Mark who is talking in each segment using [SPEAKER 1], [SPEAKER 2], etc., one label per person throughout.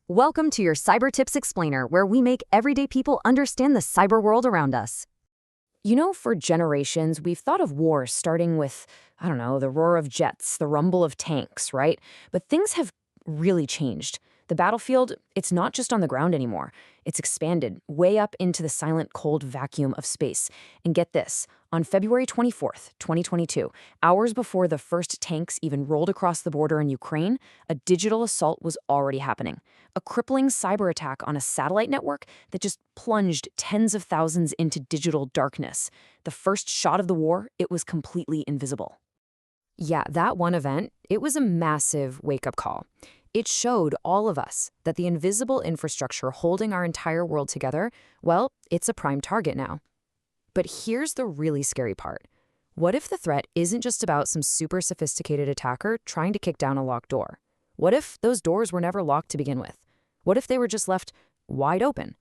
[SPEAKER 1] Welcome to your Cyber Tips Explainer, where we make everyday people understand the cyber world around us. For generations, we've thought of war starting with, the roar of jets, the rumble of tanks, right? But things have really changed. The battlefield, it's not just on the ground anymore. It's expanded way up into the silent, cold vacuum of space. And get this, on February 24th, 2022, hours before the first tanks even rolled across the border in Ukraine, a digital assault was already happening. A crippling cyber attack on a satellite network that just plunged tens of thousands into digital darkness. The first shot of the war, it was completely invisible. Yeah, that one event, it was a massive wake-up call. It showed all of us that the invisible infrastructure holding our entire world together, well, it's a prime target now. But here's the really scary part. What if the threat isn't just about some super sophisticated attacker trying to kick down a locked door? What if those doors were never locked to begin with? What if they were just left wide open?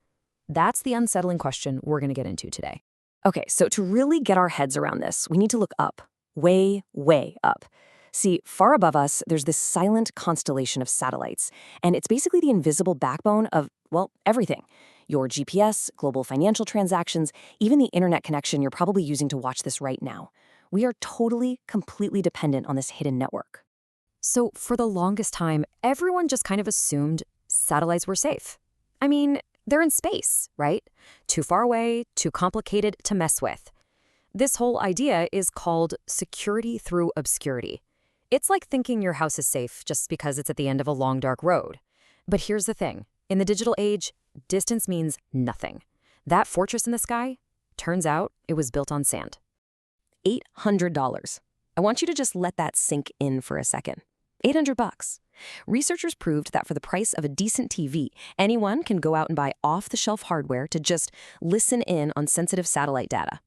[SPEAKER 1] That's the unsettling question we're going to get into today. Okay, so to really get our heads around this, we need to look up, way, way up. See, far above us, there's this silent constellation of satellites, and it's basically the invisible backbone of, well, everything. Your GPS, global financial transactions, even the internet connection you're probably using to watch this right now. We are totally, completely dependent on this hidden network. So for the longest time, everyone just kind of assumed satellites were safe. I mean, they're in space, right? Too far away, too complicated to mess with. This whole idea is called security through obscurity. It's like thinking your house is safe just because it's at the end of a long, dark road. But here's the thing. In the digital age, distance means nothing. That fortress in the sky, turns out it was built on sand. $800. I want you to just let that sink in for a second. $800. Researchers proved that for the price of a decent TV, anyone can go out and buy off-the-shelf hardware to just listen in on sensitive satellite data.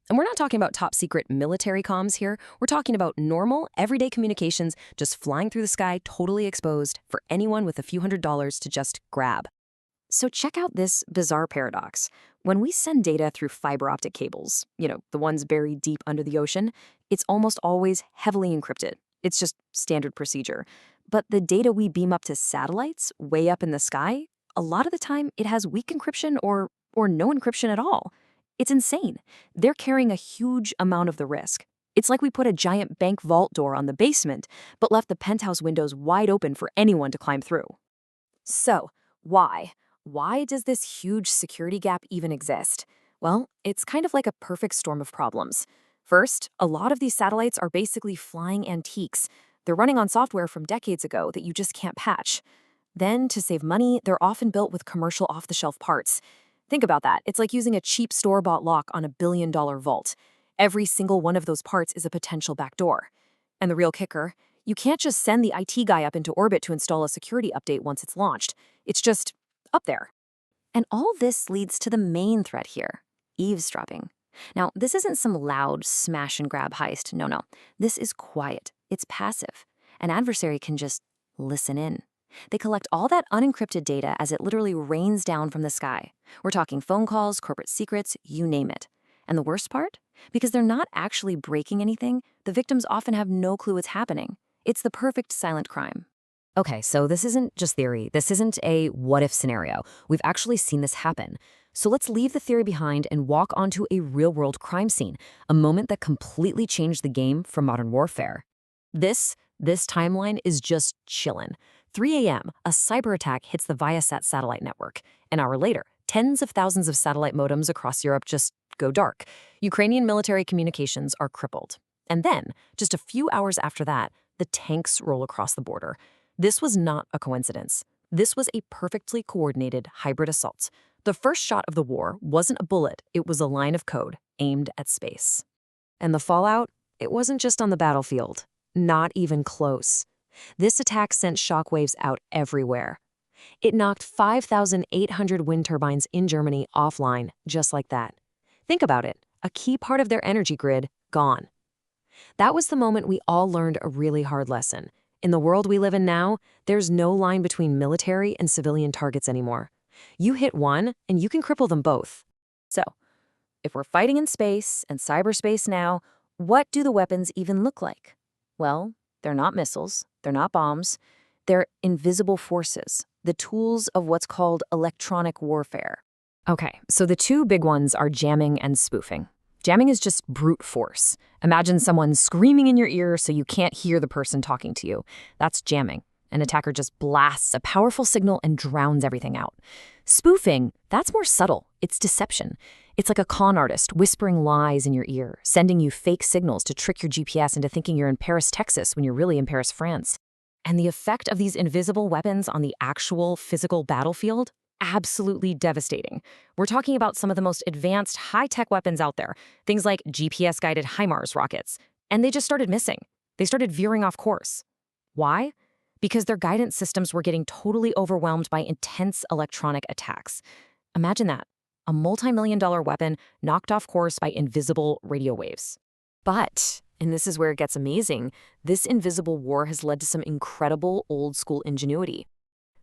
[SPEAKER 1] And we're not talking about top-secret military comms here. We're talking about normal, everyday communications just flying through the sky, totally exposed, for anyone with a few $100s to just grab. So check out this bizarre paradox. When we send data through fiber optic cables, the ones buried deep under the ocean, it's almost always heavily encrypted. It's just standard procedure. But the data we beam up to satellites, way up in the sky, a lot of the time it has weak encryption or no encryption at all. It's insane. They're carrying a huge amount of the risk. It's like we put a giant bank vault door on the basement, but left the penthouse windows wide open for anyone to climb through. So, why? Why does this huge security gap even exist? Well, it's kind of like a perfect storm of problems. First, a lot of these satellites are basically flying antiques. They're running on software from decades ago that you just can't patch. Then, to save money, they're often built with commercial off-the-shelf parts. Think about that. It's like using a cheap store-bought lock on a billion-dollar vault. Every single one of those parts is a potential backdoor. And the real kicker, you can't just send the IT guy up into orbit to install a security update once it's launched. It's just up there. And all this leads to the main threat here, eavesdropping. Now, this isn't some loud smash-and-grab heist. No. This is quiet. It's passive. An adversary can just listen in. They collect all that unencrypted data as it literally rains down from the sky. We're talking phone calls, corporate secrets, you name it. And the worst part? Because they're not actually breaking anything, the victims often have no clue what's happening. It's the perfect silent crime. Okay, so this isn't just theory. This isn't a what-if scenario. We've actually seen this happen. So let's leave the theory behind and walk onto a real-world crime scene, a moment that completely changed the game for modern warfare. This timeline is just chillin'. 3 a.m., a cyber attack hits the Viasat satellite network. An hour later, tens of thousands of satellite modems across Europe just go dark. Ukrainian military communications are crippled. And then, just a few hours after that, the tanks roll across the border. This was not a coincidence. This was a perfectly coordinated hybrid assault. The first shot of the war wasn't a bullet, it was a line of code aimed at space. And the fallout? It wasn't just on the battlefield. Not even close. This attack sent shockwaves out everywhere. It knocked 5,800 wind turbines in Germany offline, just like that. Think about it. A key part of their energy grid, gone. That was the moment we all learned a really hard lesson. In the world we live in now, there's no line between military and civilian targets anymore. You hit one, and you can cripple them both. So, if we're fighting in space and cyberspace now, what do the weapons even look like? Well, they're not missiles, they're not bombs, they're invisible forces, the tools of what's called electronic warfare. Okay, so the two big ones are jamming and spoofing. Jamming is just brute force. Imagine someone screaming in your ear so you can't hear the person talking to you. That's jamming. An attacker just blasts a powerful signal and drowns everything out. Spoofing, that's more subtle. It's deception. It's like a con artist whispering lies in your ear, sending you fake signals to trick your GPS into thinking you're in Paris, Texas, when you're really in Paris, France. And the effect of these invisible weapons on the actual physical battlefield? Absolutely devastating. We're talking about some of the most advanced high-tech weapons out there, things like GPS-guided HIMARS rockets. And they just started missing. They started veering off course. Why? Because their guidance systems were getting totally overwhelmed by intense electronic attacks. Imagine that, a multi-million-dollar weapon knocked off course by invisible radio waves. But, and this is where it gets amazing, this invisible war has led to some incredible old-school ingenuity.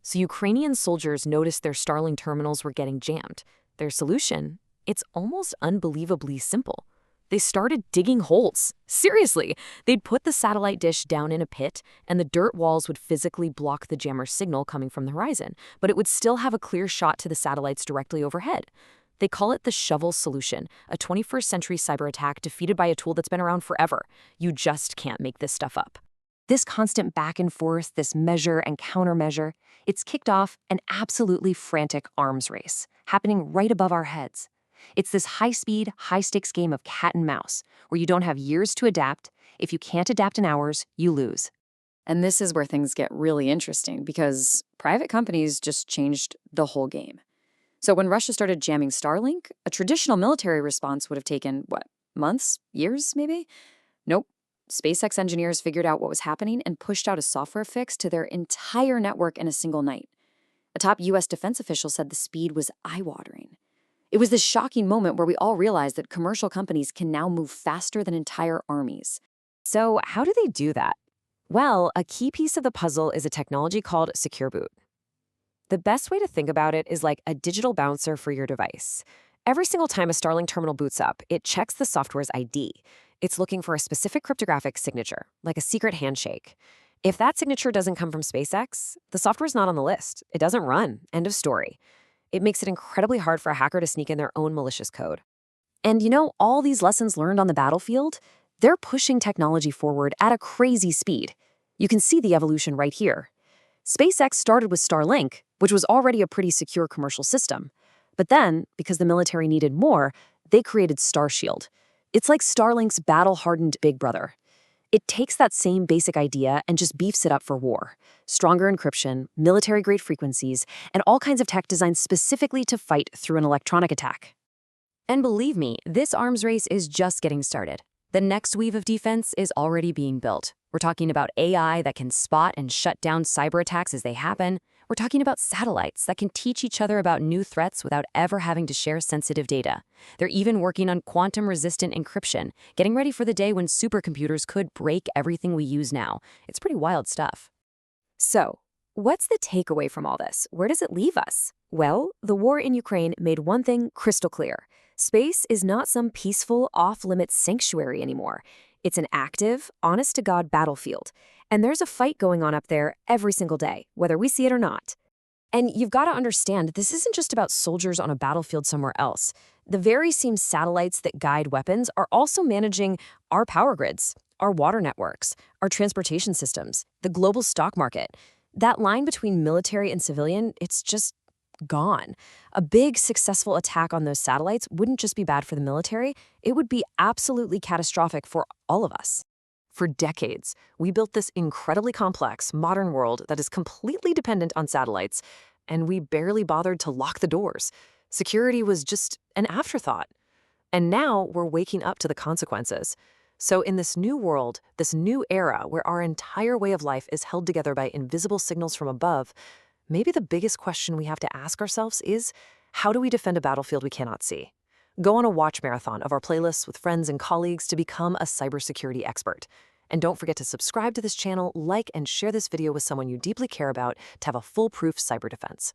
[SPEAKER 1] So Ukrainian soldiers noticed their Starlink terminals were getting jammed. Their solution? It's almost unbelievably simple. They started digging holes. Seriously, they'd put the satellite dish down in a pit, and the dirt walls would physically block the jammer's signal coming from the horizon, but it would still have a clear shot to the satellites directly overhead. They call it the shovel solution, a 21st century cyber attack defeated by a tool that's been around forever. You just can't make this stuff up. This constant back and forth, this measure and countermeasure, it's kicked off an absolutely frantic arms race, happening right above our heads. It's this high-speed, high-stakes game of cat and mouse, where you don't have years to adapt. If you can't adapt in hours, you lose.
[SPEAKER 2] And this is where things get really interesting, because private companies just changed the whole game. So when Russia started jamming Starlink, a traditional military response would have taken, months? Years, maybe? Nope. SpaceX engineers figured out what was happening and pushed out a software fix to their entire network in a single night. A top U.S. defense official said the speed was eye-watering. It was this shocking moment where we all realized that commercial companies can now move faster than entire armies.
[SPEAKER 1] So how do they do that? Well, a key piece of the puzzle is a technology called Secure Boot. The best way to think about it is like a digital bouncer for your device. Every single time a Starlink terminal boots up, it checks the software's ID. It's looking for a specific cryptographic signature, like a secret handshake. If that signature doesn't come from SpaceX, the software's not on the list. It doesn't run. End of story. It makes it incredibly hard for a hacker to sneak in their own malicious code. And all these lessons learned on the battlefield, they're pushing technology forward at a crazy speed. You can see the evolution right here. SpaceX started with Starlink, which was already a pretty secure commercial system. But then, because the military needed more, they created Starshield. It's like Starlink's battle-hardened big brother. It takes that same basic idea and just beefs it up for war. Stronger encryption, military-grade frequencies, and all kinds of tech designed specifically to fight through an electronic attack. And believe me, this arms race is just getting started. The next weave of defense is already being built. We're talking about AI that can spot and shut down cyber attacks as they happen. We're talking about satellites that can teach each other about new threats without ever having to share sensitive data. They're even working on quantum-resistant encryption, getting ready for the day when supercomputers could break everything we use now. It's pretty wild stuff. So, what's the takeaway from all this? Where does it leave us? Well, the war in Ukraine made one thing crystal clear. Space is not some peaceful, off-limits sanctuary anymore. It's an active, honest-to-God battlefield. And there's a fight going on up there every single day, whether we see it or not. And you've got to understand, this isn't just about soldiers on a battlefield somewhere else. The very same satellites that guide weapons are also managing our power grids, our water networks, our transportation systems, the global stock market. That line between military and civilian, it's just gone. A big, successful attack on those satellites wouldn't just be bad for the military, it would be absolutely catastrophic for all of us. For decades, we built this incredibly complex, modern world that is completely dependent on satellites, and we barely bothered to lock the doors. Security was just an afterthought. And now we're waking up to the consequences. So in this new world, this new era where our entire way of life is held together by invisible signals from above, maybe the biggest question we have to ask ourselves is, how do we defend a battlefield we cannot see? Go on a watch marathon of our playlists with friends and colleagues to become a cybersecurity expert. And don't forget to subscribe to this channel, like and share this video with someone you deeply care about to have a foolproof cyber defense.